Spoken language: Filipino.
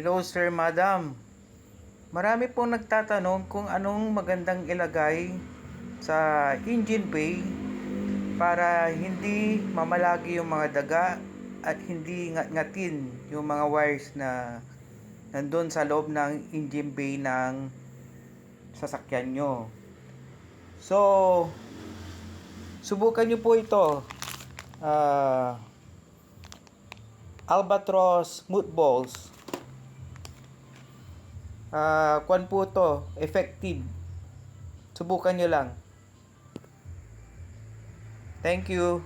Hello sir, madam. Marami pong nagtatanong kung anong magandang ilagay sa engine bay para hindi mamalagi yung mga daga at hindi ngat-ngatin yung mga wires na nandun sa loob ng engine bay ng sasakyan nyo. So, subukan nyo po ito. Albatross smooth balls. Kwan po to, effective. Subukan nyo lang. Thank you.